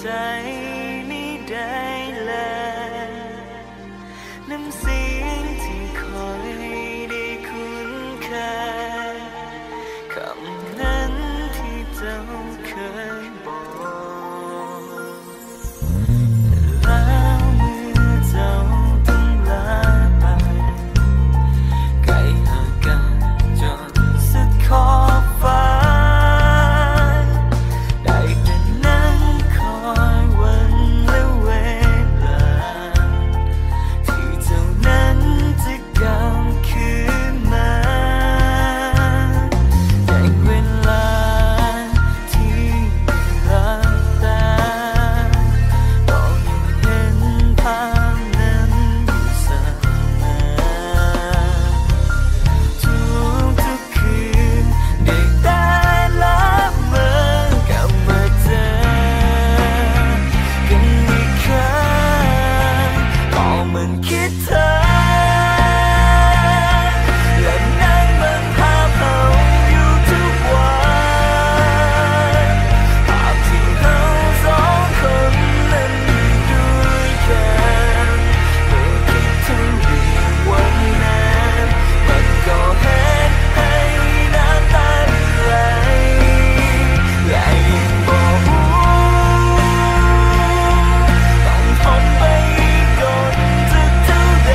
ใจไม่ได้เลยน้ำเสียงที่คอยได้คุ้นเคยคำนั้นที่เจ้าเคยบอกแล้วเมื่อเจ้าต้องลาไปไกลห่างกันจนสุดขอบฟ้าได้แต่นั่งคอยวันและเวลาที่เจ้านั้นจะกลับคืนมาแต่เวลาที่หลับตาก็ยังเห็นภาพนั้นอยู่เสมอทุกคืนได้แต่ละเมื่อกลับมาเจอกันอีกครั้งก็มันคิดเธอและนั่งบังภาพเราอยู่ทุกวันภาพที่เราสองคนนั้นอยู่ด้วยกันเมื่อคิดถึงเรื่องวันนั้นมันก็เห็นให้น้ำตาไหลและยิ่งบอกต้องทนไปอีกก่อนจะเท่าใด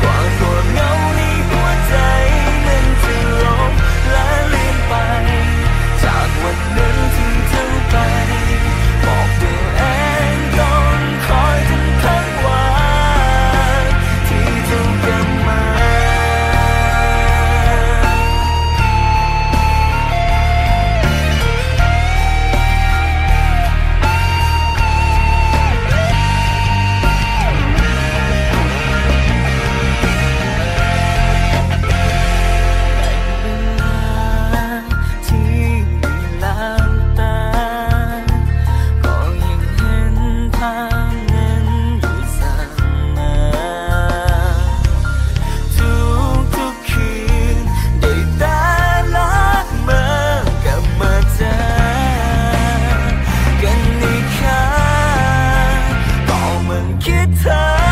กว่าความเหงาในหัวใจนั้นจะลงและเลือนไปจากวันนั้นที่เธอไปบอกตัวเองต้องคอยจนทั้งวันที่เธอกลับมา เวลาที่หลับตาก็ยังเห็นภาพนั้นอยู่เสมอทุกคืนได้แต่ละเมื่อกลับมาเจอกันอีกครั้งก็มันคิดเธอ